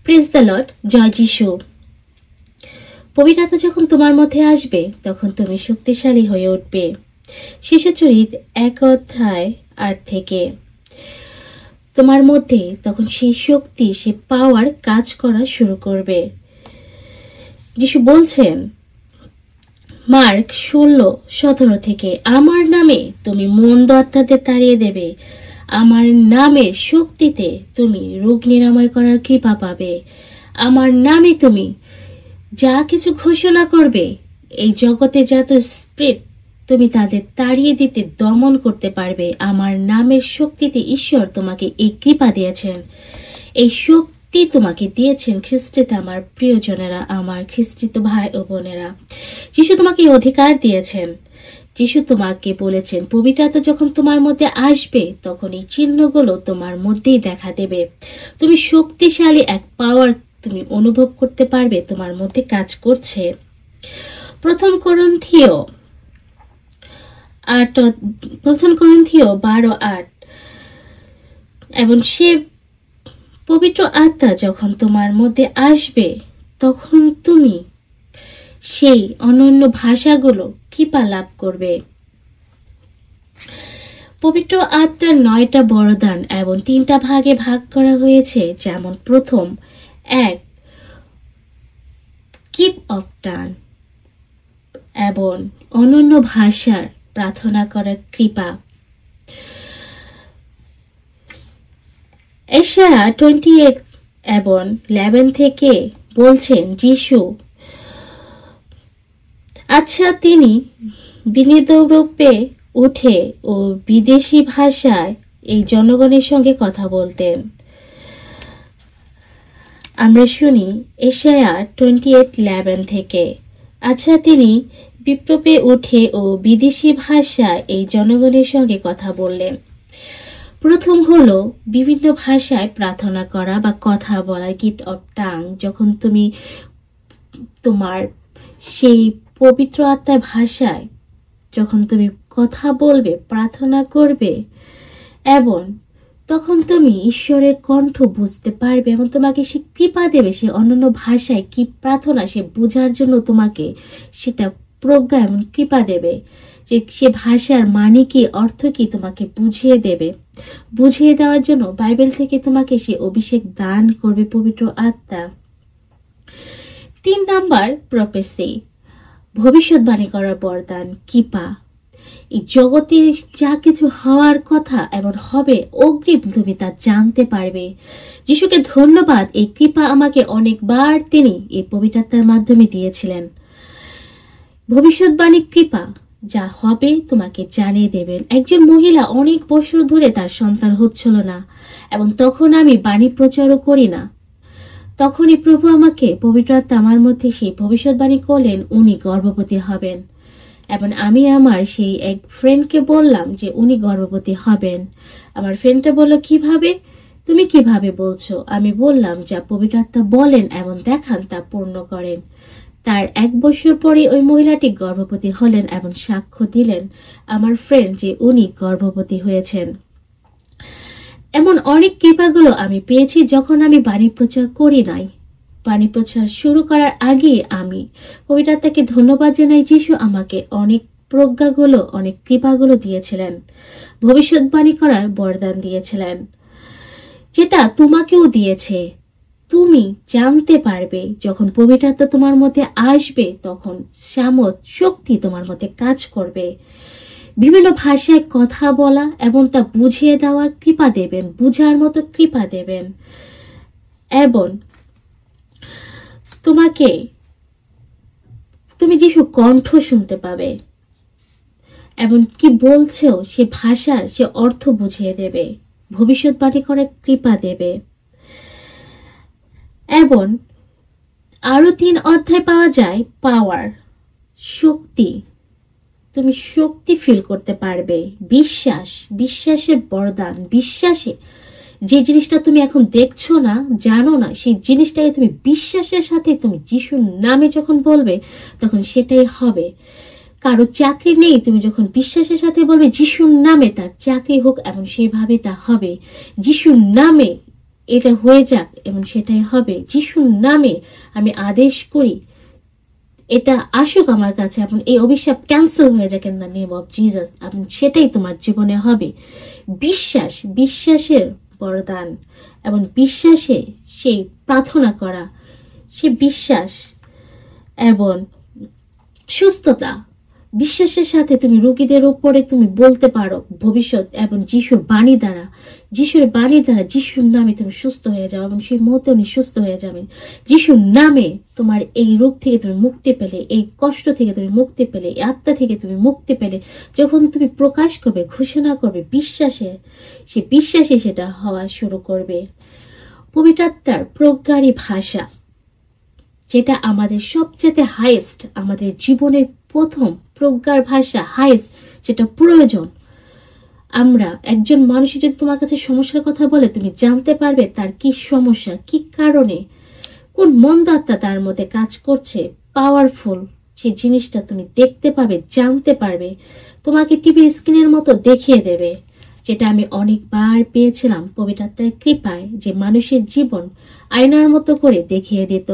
Praise the Lord, জয় যিশু। পবিত্রতা যখন তোমার মধ্যে আসবে তখন তুমি শক্তিশালী হয়ে উঠবে। শিশুচরিত 1:8 থেকে তোমার মধ্যে তখন সেই শক্তি, সে পাওয়ার কাজ করা শুরু করবে। যিশু বলছেন মার্ক 16:17 থেকে, আমার নামে তুমি মন্দ আত্মাদের তাড়িয়ে দেবে, আমার নামের শক্তিতে তুমি রোগ নিরাময় করার কৃপা পাবে, আমার নামে তুমি যা কিছু ঘোষণা করবে, এই জগতে যত স্পিরিট তুমি তাদের তাড়িয়ে দিতে, দমন করতে পারবে। আমার নামের শক্তিতে ঈশ্বর তোমাকে এই কৃপা দিয়েছেন, এই শক্তি তোমাকে দিয়েছেন খ্রিস্টিতে আমার প্রিয়জনেরা, আমার খ্রিস্টিত ভাই ও বোনেরা। যিশু তোমাকে এই অধিকার দিয়েছেন। যিশু তোমাকে বলেছেন পবিত্রতা যখন তোমার মধ্যে আসবে তখন এই চিহ্নগুলো তোমার মধ্যেই দেখা দেবে। তুমি শক্তিশালী এক পাওয়ার তুমি অনুভব করতে পারবে তোমার মধ্যে কাজ করছে। প্রথম করন্থীয় 12:8, এবং সে পবিত্র আত্মা যখন তোমার মধ্যে আসবে তখন তুমি সেই অনন্য ভাষাগুলো কৃপা লাভ করবে। পবিত্র আত্মার 9টা বরদান এবং 3টা ভাগে ভাগ করা হয়েছে, যেমন প্রথম 1 কিপ অফ টান এবং অনন্য ভাষার প্রার্থনা করার কৃপা। এশায়া 28:11 থেকে বলছেন যিশু, আচ্ছা তিনি বিনীতরূপে উঠে ও বিদেশি ভাষায় এই জনগণের সঙ্গে কথা বলতেন। আমরা শুনি এশায়া 28:11 থেকে, আচ্ছা তিনি বিপ্লবে উঠে ও বিদেশি ভাষায় এই জনগণের সঙ্গে কথা বললেন। প্রথম হলো বিভিন্ন ভাষায় প্রার্থনা করা বা কথা বলা, গিফট অফ টাং। যখন তুমি তোমার সেই পবিত্র আত্মার ভাষায় যখন তুমি কথা বলবে, প্রার্থনা করবে, এবং তখন তুমি ঈশ্বরের কণ্ঠ বুঝতে পারবে এবং তোমাকে সে কৃপা দেবে, সে অন্যান্য ভাষায় কি প্রার্থনা সে বোঝার জন্য তোমাকে সেটা প্রজ্ঞা এবং কৃপা দেবে, যে সে ভাষার মানে কি, অর্থ কি তোমাকে বুঝিয়ে দেবে। বুঝিয়ে দেওয়ার জন্য বাইবেল থেকে তোমাকে সে অভিষেক দান করবে পবিত্র আত্মা। 3 নাম্বার প্রফেসি, ভবিষ্যৎবাণী করার বরদান, কৃপা। এই জগতে যা কিছু হওয়ার কথা এবং হবে অগ্রিম তুমি তা জানতে পারবে। যিশুকে ধন্যবাদ, এই কৃপা আমাকে অনেকবার তিনি এই পবিত্র আত্মার মাধ্যমে দিয়েছিলেন। ভবিষ্যৎবাণী কৃপা, যা হবে তোমাকে জানিয়ে দেবেন। একজন মহিলা অনেক বছর ধরে তার সন্তান হচ্ছিল না, এবং তখন আমি বাণী প্রচারও করি না। তখনই প্রভু আমাকে পবিত্র আত্মা আমার মধ্যে সেই ভবিষ্যৎবাণী করলেন উনি গর্ভবতী হবেন, এবং আমি আমার সেই এক ফ্রেন্ডকে বললাম যে উনি গর্ভবতী হবেন। আমার ফ্রেন্ডটা বলল, কিভাবে, তুমি কিভাবে বলছো? আমি বললাম যা পবিত্র আত্মা বলেন এবং দেখান তা পূর্ণ করেন। তার 1 বছর পরে ওই মহিলাটি গর্ভবতী হলেন এবং সাক্ষ্য দিলেন আমার ফ্রেন্ড যে উনি গর্ভবতী হয়েছেন। এমন অনেক কৃপাগুলো আমি পেয়েছি যখন আমি বাণী প্রচার করি নাই। বাণী প্রচার শুরু করার আগে আমি পবিত্র আত্মাকে ধন্যবাদ জানাই, যিশু আমাকে অনেক প্রজ্ঞাগুলো, অনেক কৃপাগুলো দিয়েছিলেন, ভবিষ্যৎবাণী করার বরদান দিয়েছিলেন, যেটা তোমাকেও দিয়েছে। তুমি জানতে পারবে যখন পবিত্র আত্মা তোমার মধ্যে আসবে তখন সামর্থ, শক্তি তোমার মধ্যে কাজ করবে। বিভিন্ন ভাষায় কথা বলা এবং তা বুঝিয়ে দেওয়ার কৃপা দেবেন, বুঝার মতো কৃপা দেবেন, এবং তুমি যিশুর কণ্ঠ শুনতে পাবে এবং কি বলছেও সে ভাষার সে অর্থ বুঝিয়ে দেবে, ভবিষ্যৎবাণী করার কৃপা দেবে। এবং আরো 3 অধ্যায় পাওয়া যায় পাওয়ার, শক্তি। তুমি শক্তি ফিল করতে পারবে, বিশ্বাসের বরদান, বিশ্বাসে যে জিনিসটা তুমি এখন দেখছো না, জানো না, সেই জিনিসটাকে তুমি বিশ্বাসের সাথে তুমি যিশুর নামে যখন বলবে তখন সেটাই হবে। কারো চাকরি নেই, তুমি যখন বিশ্বাসের সাথে বলবে যিশুর নামে তার চাকরি হোক, এবং সেইভাবে তা হবে। যিশুর নামে এটা হয়ে যাক এবং সেটাই হবে। যিশুর নামে আমি আদেশ করি এটা আসুক আমার কাছে এবং এই অভিশাপ ক্যান্সেল হয়ে যাক in the name of Jesus, এবং সেটাই তোমার জীবনে হবে। বিশ্বাস, বিশ্বাসের বরদান এবং বিশ্বাসে সেই প্রার্থনা করা, সে বিশ্বাস এবং সুস্থতা, বিশ্বাসের সাথে তুমি রোগীদের উপরে তুমি বলতে পারো ভবিষ্যৎ, এবং যিশুর বাণী দ্বারা, যিশুর নামে তুমি সুস্থ হয়ে যাও এবং সেই মুহূর্তে উনি সুস্থ হয়ে যাবেন। যিশুর নামে তোমার এই রোগ থেকে তুমি মুক্তি পেলে, এই কষ্ট থেকে তুমি মুক্তি পেলে, এই আত্মা থেকে তুমি মুক্তি পেলে, যখন তুমি প্রকাশ করবে, ঘোষণা করবে বিশ্বাসে, সে বিশ্বাসে সেটা হওয়া শুরু করবে। পবিত্র আত্মার প্রজ্ঞারী ভাষা, যেটা আমাদের সবচেয়ে হাইয়েস্ট, আমাদের জীবনের প্রথম প্রজ্ঞার ভাষা, হাইয়েস্ট, যেটা প্রয়োজন। আমরা একজন মানুষ যদি তোমার কাছে সমস্যার কথা বলে, তুমি জানতে পারবে তার কি সমস্যা, কি কারণে, কোন মন্দ আত্মা তার মধ্যে কাজ করছে। পাওয়ারফুল সেই জিনিসটা তুমি দেখতে পাবে, জানতে পারবে, তোমাকে টিভি স্ক্রিনের মতো দেখিয়ে দেবে, যেটা আমি অনেকবার পেয়েছিলাম পবিত্র আত্মার কৃপায়, যে মানুষের জীবন আয়নার মতো করে দেখিয়ে দিত,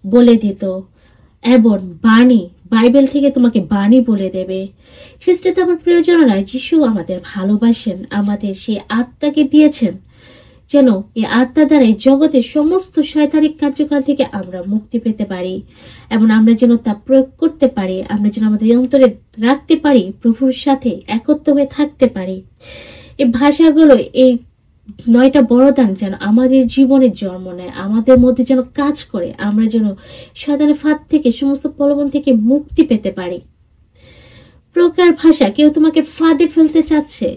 বলে দিত। এবং বাণী, বাইবেল থেকে তোমাকে বাণী বলে দেবে। খ্রিস্টে আমার প্রিয়জনেরা, যিশু আমাদের ভালোবাসেন, আমাদের সেই আত্মাকে দিয়েছেন যেন এই আত্মা দ্বারা এই জগতের সমস্ত শয়তানিক কার্যকাল থেকে আমরা মুক্তি পেতে পারি এবং আমরা যেন তা প্রয়োগ করতে পারি, আমরা যেন আমাদের অন্তরে রাখতে পারি, প্রভুর সাথে একত্র হয়ে থাকতে পারি। এই ভাষাগুলো, এই 9টা বরদান যেন আমাদের জীবনে জন্ম নেয়, আমাদের মধ্যে যেন কাজ করে, আমরা যেন শয়তানের ফাঁদ থেকে, সমস্ত প্রলোভন থেকে মুক্তি পেতে পারি। প্রকার ভাষা, কেউ তোমাকে ফাঁদে ফেলতে চাচ্ছে,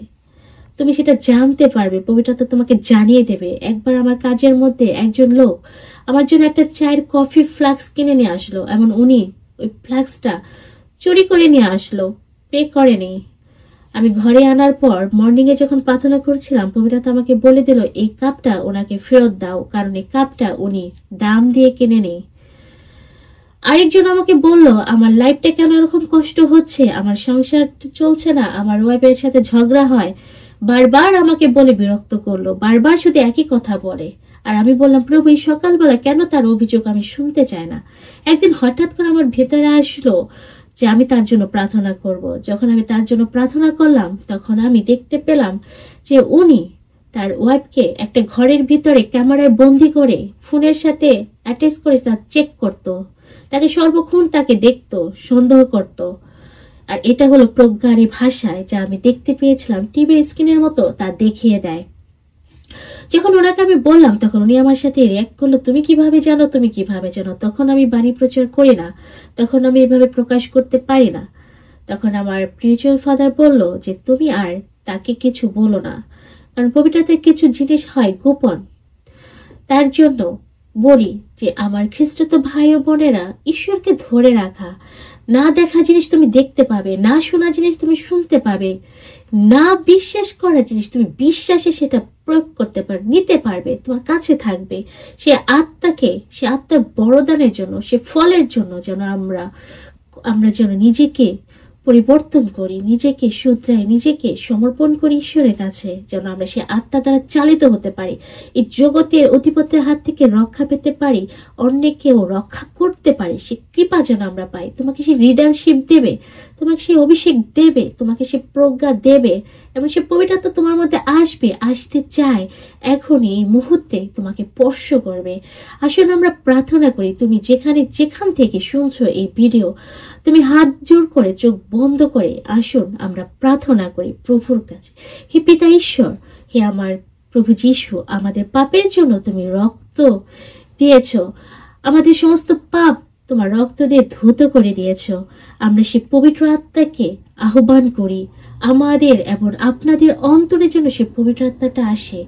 তুমি সেটা জানতে পারবে, পবিত্রতা তোমাকে জানিয়ে দেবে। একবার আমার কাজের মধ্যে একজন লোক আমার জন্য একটা চায়ের কফি ফ্লাক্স কিনে নিয়ে আসলো এবং উনি ওই ফ্লাক্সটা চুরি করে নিয়ে আসলো, পে করেনি। আমি ঘরে আনার পর মর্নিং এ যখন প্রার্থনা করছিলাম, পবিত্রতা আমাকে বলে দিল এই কাপটা ওনাকে ফেরত দাও, কারণ এই কাপটা উনি দাম দিয়ে কিনে নেই। আরেকজন আমাকে বলল আমার লাইফটা কেন এরকম কষ্ট হচ্ছে, আমার সংসার চলছে না, আমার ওয়াইফের সাথে ঝগড়া হয়, বারবার আমাকে বলে বিরক্ত করলো, বারবার শুধু একই কথা বলে। আর আমি বললাম, প্রভু এই সকালবেলা কেন তার অভিযোগ আমি শুনতে চাই না। একদিন হঠাৎ করে আমার ভেতরে আসলো যে আমি তার জন্য প্রার্থনা করব। যখন আমি তার জন্য প্রার্থনা করলাম, তখন আমি দেখতে পেলাম যে উনি তার ওয়াইফকে একটা ঘরের ভিতরে ক্যামেরায় বন্দি করে, ফোনের সাথে অ্যাটাচ করে তা চেক করত, তাকে সর্বক্ষণ তাকে দেখত, সন্দেহ করত। আর এটা হলো প্রজ্ঞারী ভাষায়, যা আমি দেখতে পেয়েছিলাম টিভি স্ক্রিনের মতো তা দেখিয়ে দেয়। যখন ওনাকে আমি বললাম, তখন উনি আমার সাথে রিয়াক্ট করলো, তুমি কিভাবে জানো, তুমি কিভাবে জানো। তখন আমি বাণী প্রচার করি না, তখন আমি এভাবে প্রকাশ করতে পারি না। তখন আমার স্পিরিচুয়াল ফাদার বলল যে তুমি আর তাকে কিছু বলো না, কারণ পবিত্রতে কিছু জিনিস হয় গোপন। তার জন্য বলি যে আমার খ্রিস্টত ভাই ও বোনেরা, ঈশ্বরকে ধরে রাখা, না দেখা জিনিস তুমি দেখতে পাবে, না শোনা জিনিস তুমি শুনতে পাবে, না বিশ্বাস করা জিনিস তুমি বিশ্বাসে সেটা প্রয়োগ করতে পারবে, নিতে পারবে, তোমার কাছে থাকবে। সে আত্মাকে, সে আত্মার বরদানের জন্য, সে ফলের জন্য যেন আমরা যেন নিজেকে পরিবর্তন করি, নিজেকে শুধরাই, নিজেকে সমর্পণ করি ঈশ্বরের কাছে, যেন আমরা সে আত্মা দ্বারা চালিত হতে পারি, এই জগতের অধিপত্যের হাত থেকে রক্ষা পেতে পারি, অন্যকেও রক্ষা করতে পারি। সে কৃপা যেন আমরা পাই। তোমাকে সে লিডারশিপ দেবে, তোমাকে সে অভিষেক দেবে, তোমাকে সে প্রজ্ঞা দেবে এবং সে পবিত্রতা তোমার মধ্যে আসবে, আসতে চায়, এখনই এই মুহূর্তে তোমাকে স্পর্শ করবে। আসলে আমরা প্রার্থনা করি, তুমি যেখান থেকে শুনছো এই ভিডিও, তুমি হাত জোর করে, চোখ বন্ধ করে আসুন আমরা প্রার্থনা করি প্রভুর কাছে। হে পিতা ঈশ্বর, হে আমার প্রভু যিশু, আমাদের পাপের জন্য তুমি রক্ত দিয়েছ, আমাদের সমস্ত পাপ তোমার রক্ত দিয়ে ধৌত করে দিয়েছ। আমরা সে পবিত্র আত্মাকে আহ্বান করি আমাদের এবং আপনাদের অন্তরের জন্য, সে পবিত্র আত্মাটা আসে।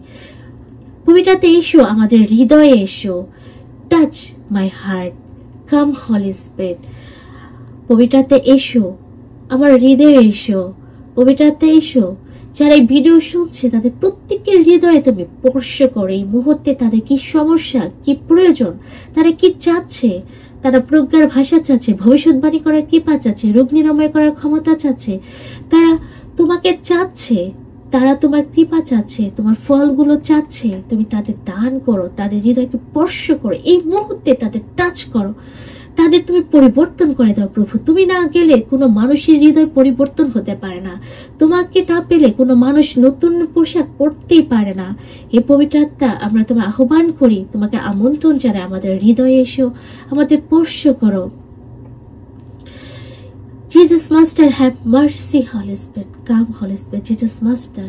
পবিত্র আত্মা এসো, আমাদের হৃদয়ে এসো, touch my heart, come holy spirit. পবিত্র আত্মা এসো, আমার হৃদয়ে এসো, পবিত্র আত্মা এসো। যারা এই ভিডিও শুনছে তাদের প্রত্যেকের হৃদয়ে তুমি স্পর্শ করো। এই মুহূর্তে তাদের কি সমস্যা, কি প্রয়োজন, তারা কি চাচ্ছে, তারা প্রজ্ঞার ভাষা চাচ্ছে, ভবিষ্যৎবাণী করার কৃপা চাচ্ছে, রোগ নিরাময় করার ক্ষমতা চাচ্ছে, তারা তোমাকে চাচ্ছে, তারা তোমার কৃপা চাচ্ছে, তোমার ফলগুলো চাচ্ছে, তুমি তাদের দান করো, তাদের হৃদয়কে স্পর্শ করো, এই মুহূর্তে তাদের টাচ করো, তাদের তুমি পরিবর্তন করে দাও প্রভু। তুমি না গেলে কোনো মানুষের হৃদয় পরিবর্তন হতে পারে না, তোমাকে না পেলে কোনো মানুষ নতুন পোশাক পরতেই পারে না। এই পবিত্র আত্মা, আমরা তোমায় আহ্বান করি, তোমাকে আমন্ত্রণ জানাই, আমাদের হৃদয়ে এসো, আমাদের স্পর্শ করো। Jesus Master, have mercy, Holy Spirit. Come, Holy Spirit. Jesus Master,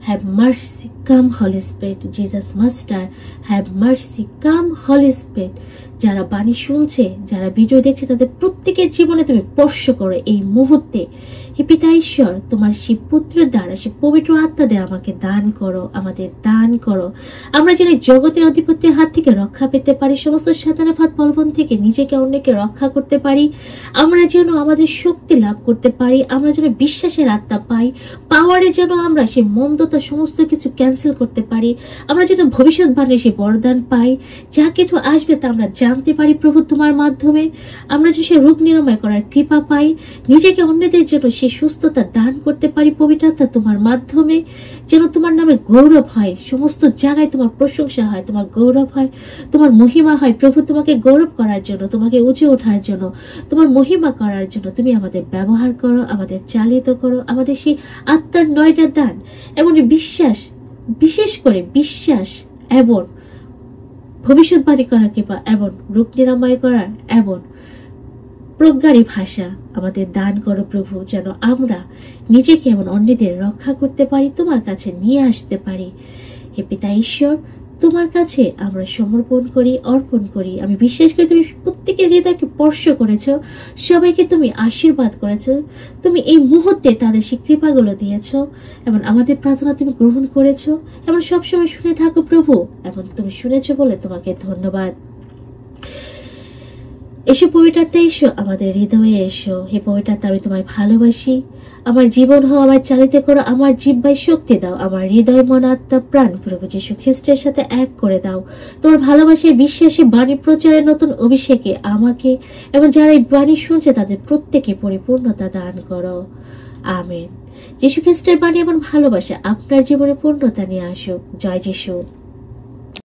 have mercy. Come, Holy Spirit. Jesus Master, have mercy. Come, Holy Spirit. যারা বাণী শুনছে, যারা ভিডিও দেখছে, তাদের প্রত্যেকের জীবনে তুমি স্পর্শ করো এই মুহূর্তে। হে পিতা ঈশ্বর, তোমার সেই পুত্রের দ্বারা, সে পবিত্র আত্মাদের আমাকে দান করো, আমাদের দান করো। আমরা যেন জগতের আধিপত্যের হাত থেকে রক্ষা পেতে পারি, সমস্ত শয়তানের ফাঁদ প্রলোভন থেকে নিজেকে অন্যকে রক্ষা করতে পারি। আমরা যেন আমাদের শক্তি লাভ করতে পারি, আমরা যেন বিশ্বাসের আত্মা পাই, পাওয়ারে যেন আমরা সেই মন্দতা সমস্ত কিছু ক্যান্সেল করতে পারি। আমরা যেন ভবিষ্যৎবাণী সেই বরদান পাই, যা কিছু আসবে তা আমরা জানতে পারি প্রভু তোমার মাধ্যমে। আমরা যে সে রোগ নিরাময় করার কৃপা পাই, নিজেকে অন্যদের জন্য সেই সুস্থতা দান করতে পারি পবিত্র আত্মা তোমার মাধ্যমে। যেন তোমার নামে গৌরব হয়, সমস্ত জায়গায় তোমার প্রশংসা হয়, তোমার গৌরব হয়, তোমার মহিমা হয় প্রভু। তোমাকে গৌরব করার জন্য, তোমাকে উঁচে ওঠার জন্য, তোমার মহিমা করার জন্য তুমি আমাদের ব্যবহার করো, আমাদের চালিত করো। আমাদের সেই আত্মার 9টা দান এবং বিশ্বাস, বিশেষ করে বিশ্বাস এবং ভবিষ্যৎবাণী করার কৃপা এবং রোগ নিরাময় করার এবং প্রজ্ঞারী ভাষা আমাদের দান করো প্রভু, যেন আমরা নিজেকে এবং অন্যদের রক্ষা করতে পারি, তোমার কাছে নিয়ে আসতে পারি। হে পিতা ঈশ্বর, তোমার কাছে আমরা সমর্পণ করি, অর্পণ করি। আমি বিশ্বাস করি তুমি প্রত্যেকের হৃদয়কে স্পর্শ করেছো, সবাইকে তুমি আশীর্বাদ করেছো, তুমি এই মুহূর্তে তাদের সেই কৃপাগুলো দিয়েছো এবং আমাদের প্রার্থনা তুমি গ্রহণ করেছো এবং সবসময় শুনে থাকো প্রভু, এবং তুমি শুনেছো বলে তোমাকে ধন্যবাদ। এসো পবিত্র আত্মা, এসো আমাদের হৃদয়ে এসো। হে পবিত্র আত্মা, আমি তোমায় ভালোবাসি, আমার জীবন হও, আমায় চালিত করো, আমার জিহ্বায় শক্তি দাও, আমার হৃদয় মন আত্মা প্রাণ প্রভু যীশু খ্রিস্টের সাথে এক করে দাও। তোমার ভালোবাসায়, বিশ্বাসে, বাণী প্রচারের নতুন অভিষেকে আমাকে এবং যারা এই বাণী শুনছে তাদের প্রত্যেকে পরিপূর্ণতা দান করো। আমেন। যীশু খ্রিস্টের বাণী এবং ভালোবাসা আপনার জীবনে পূর্ণতা নিয়ে আসুক। জয় যীশু।